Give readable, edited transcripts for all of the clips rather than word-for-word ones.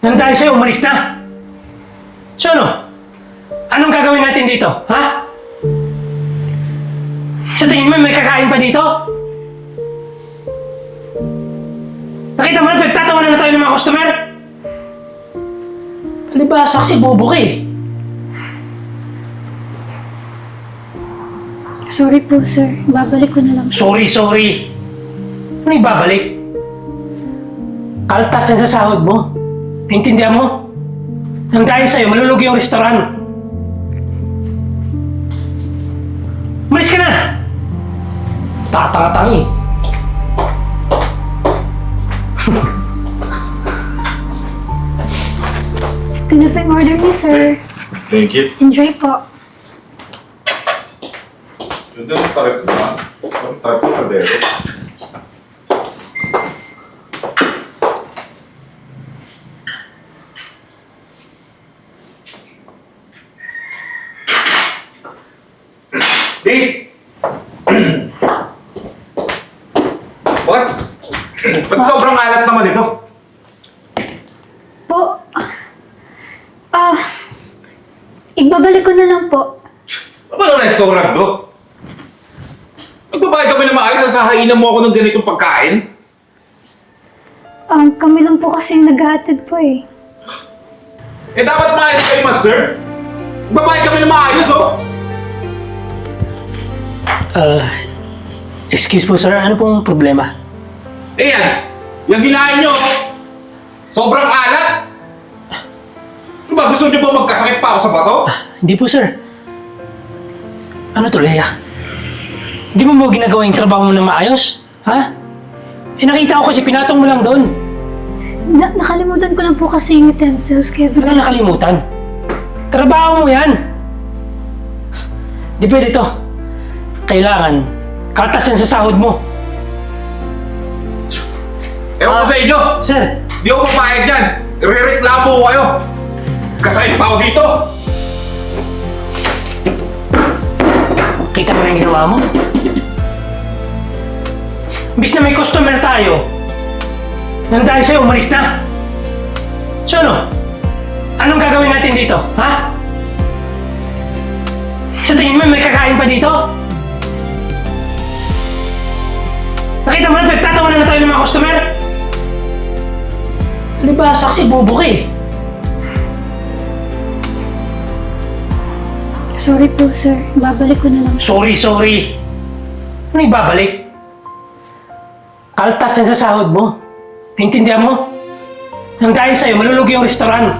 Nang dahil sa'yo, umalis na. So ano? Anong gagawin natin dito, ha? Sa tingin mo, may kakain pa dito? Nakita mo na, nagtatawanan na tayo ng mga customer? Palibasa kasi bobo ka eh. Sorry po, sir. Babalik ko na lang. Sorry. Ano ibabalik? Kaltas yan sa sahod mo. Naintindihan mo? Nang dahil sa'yo, malulugi yung restaurant. Malis ka na! Tatanga-tanga eh. Ito na po yung order niyo, sir. Thank you. Enjoy po. Ito ang tarik na. Ang tarik na kadero. Please! What? Ba't sobrang alat naman ito? Po. Igbabalik ko na lang po. Ano na restaurant do? Magbabayad kami ng maayos sa hainan mo ako ng ganitong pagkain? Kami lang po kasi yung nag-aatid po eh. Eh dapat maayos kayo, Matt, sir. Magbabayad kami ng maayos, oh! Excuse po sir, ano pong problema? Eh yan! Yung hinain nyo, oh! Sobrang alat! Ano ba? Gusto nyo ba magkasakit pa ako sa bato? Hindi po sir. Ano to, Leia? Hindi mo ginagawa yung trabaho mo na maayos? Ha? Eh nakita ko kasi pinatong mo lang doon. Nakalimutan ko lang po kasi yung utensils, kaya Ano nakalimutan? Trabaho mo yan! Di pwede to. Kailangan, kaltas yan sa sahod mo. Ewan ko sa inyo! Sir, Di ako papayag yan! Re-reklamo ko kayo! Kasakit pa ako dito! kita mo na yung ginawa mo? Imbis na may customer tayo, nang dahil sa'yo, umalis na. So ano? Anong gagawin natin dito, ha? Sa tingin mo, may kakain pa dito? Nakita mo na, nagtatawanan na tayo ng mga customer? Palibasa kasi bobo ka eh. sorry po, sir. Babalik ko na lang. Sorry. Ano ibabalik? Kaltas yan sa sahod mo. Naintindihan mo? Nang dahil sa'yo, malulugi yung restaurant.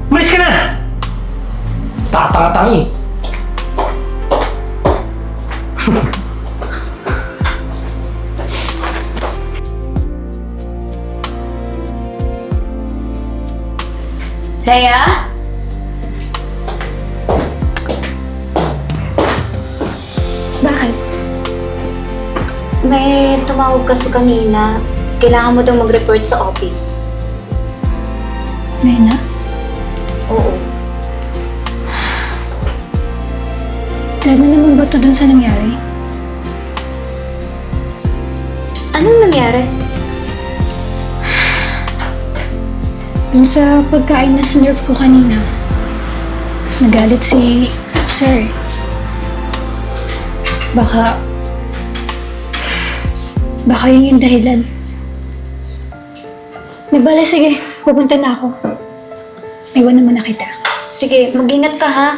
Malis ka na! Tatanga-tanga eh. Leia? Bakit? May tumawag kasi kanina. Kailangan mo daw mag-report sa office. Rena? Oo. Dahil na naman ba ito dun sa nangyari? Anong nangyari? Dun sa pagkain na sinerve ko kanina, nagalit si Sir. Baka yun yung dahilan. Nabala, sige. Pupunta na ako. Iwan naman na kita. Sige, mag-ingat ka ha.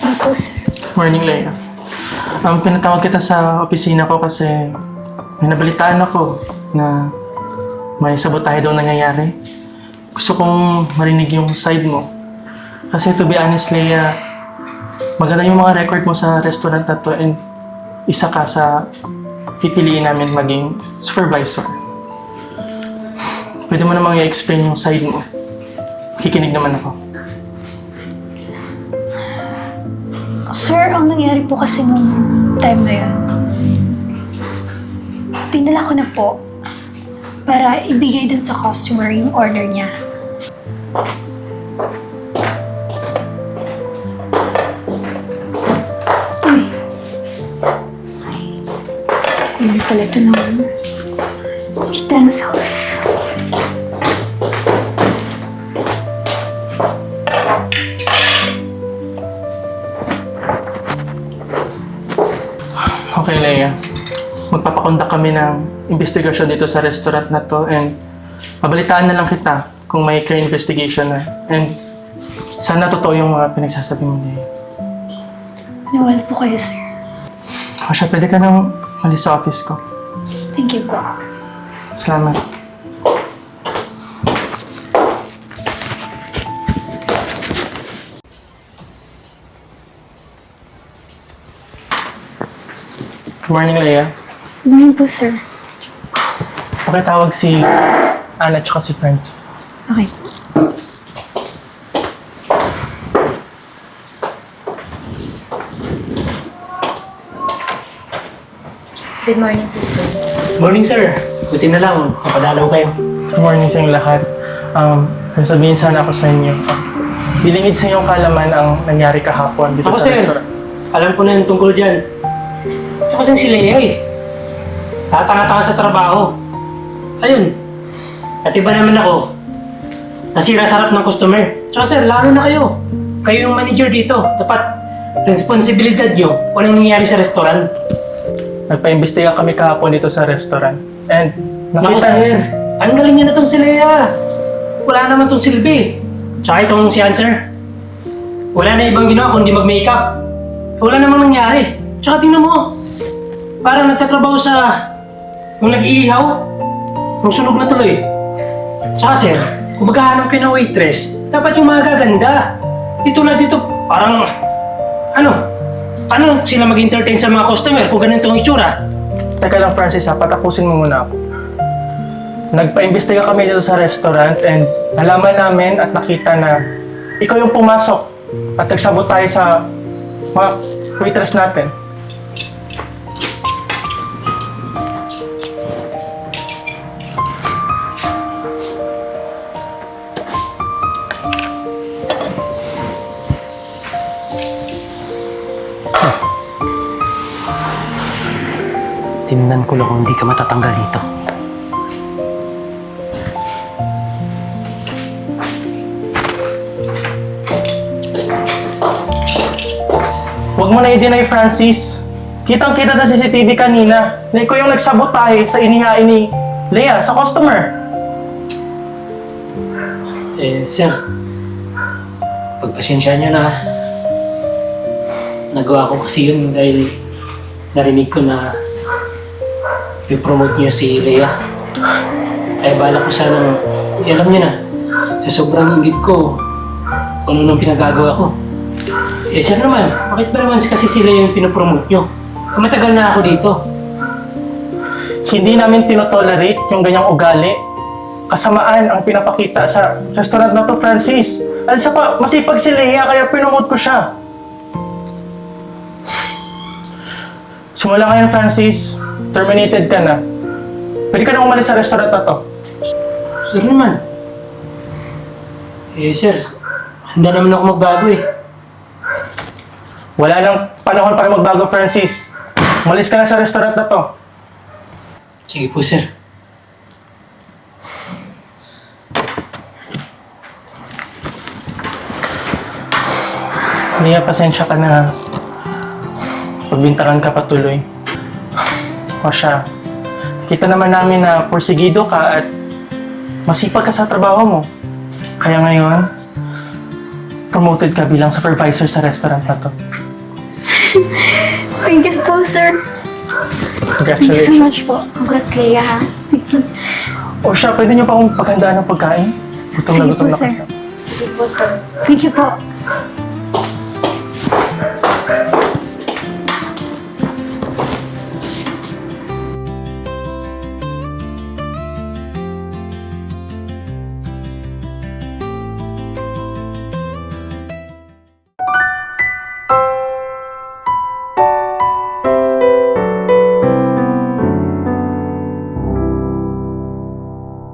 Ako, Sir. Morning, Leia. Pinatawag kita sa opisina ko kasi may nabalitaan ako na may sabotahe daw nangyayari. Gusto kong marinig yung side mo. Kasi to be honest, Leia, maganda yung mga record mo sa restaurant na to and isa ka sa pipiliin namin maging supervisor. Pwede mo namang i-explain yung side mo. Kikinig naman ako. Sir, ang nangyari po kasi nung time na yun, dinala ko na po para ibigay dun sa customer yung order niya. Hindi pala ito ng utensils. Okay, Leia. Magpapakondak kami ng investigasyon dito sa restaurant na to and mabalitaan na lang kita kung may clear investigation na. And sana totoo yung mga pinagsasabi mo, Leia. Nawal po kayo, sir. O siya, pwede ka nang malis sa office ko. Thank you po. Salamat. Good morning, Leia. Good morning po, sir. Pakitawag si Anna at si Francis. Okay. Good morning po, sir. Morning, sir. Buti na lang, napadalaw kayo. Good morning sa inyong lahat. Sabihin sana ako sa inyo. Bilingid sa inyong kalaman ang nangyari kahapon dito Ako, sa sir. restaurant. Alam ko na yung tungkol dyan. Ito kasi si Lea eh. Tatanga-tanga sa trabaho. Ayun. At iba naman ako. Nasira sa harap ng customer. Tsaka sir, lalo na kayo. Kayo yung manager dito. Dapat responsibilidad nyo kung anong nangyayari sa restaurant. Nagpa-imbestiga kami kahapon dito sa restaurant. And Naku nakita sir, ang galing niya na tong si Lea. Wala naman tong silbi. Tsaka itong si Answer. Wala na ibang ginawa kundi mag-makeup. Wala namang nangyari. Tsaka tingnan mo. Parang nagtatrabaho sa... Yung nag-iihaw. Yung sunog na tuloy. Tsaka sir, kung maghahanap kayo ng waitress, dapat yung mga gaganda. Dito na dito, parang... Paano sila mag-entertain sa mga customer kung ganito ang itsura? Teka lang, Francis, patapusin mo muna ako. Nagpa-imbestiga kami dito sa restaurant and nalaman namin at nakita na ikaw yung pumasok at nagsabotahe sa mga waitress natin. Tingnan ko lang kung hindi ka matatanggal dito. Huwag mo na i-deny, Francis. Kitang-kita sa CCTV kanina na ikaw yung nagsabotahe sa inihain ni Lea sa customer. Sir, pagpasensya niyo na. Nagawa ko kasi yun dahil narinig ko na i-promote niyo si Lea. Kaya bala ko sanang, alam niyo na, sa sobrang ingit ko, kung ano nang pinagagawa ko. Sir naman, bakit ba naman kasi sila yung pinopromote niyo? Matagal na ako dito. Hindi namin tinotolerate yung ganyang ugali. Kasamaan ang pinapakita sa restaurant na to, Francis. At sa pa, masipag si Lea kaya pinomote ko siya. Simula ngayon, Francis, terminated ka na. Pwede ka na umalis sa restaurant na to. Sir naman. Sir, handa naman ako magbago eh. Wala nang panahon para magbago, Francis. Umalis ka na sa restaurant na to. Sige po, sir. Lea, pasensya ka na. Pagbintangan ka patuloy. O siya, kita naman namin na porsigido ka at masipag ka sa trabaho mo. Kaya ngayon, promoted ka bilang supervisor sa restaurant na to. Thank you po, sir. Thank you so Congratulations. much po. Congrats, Leia, ha? O siya, pwede niyo pa akong paghandaan ng pagkain? Gutom na Sige gutom po, na sir. kasi. Sige po, sir. Thank you po.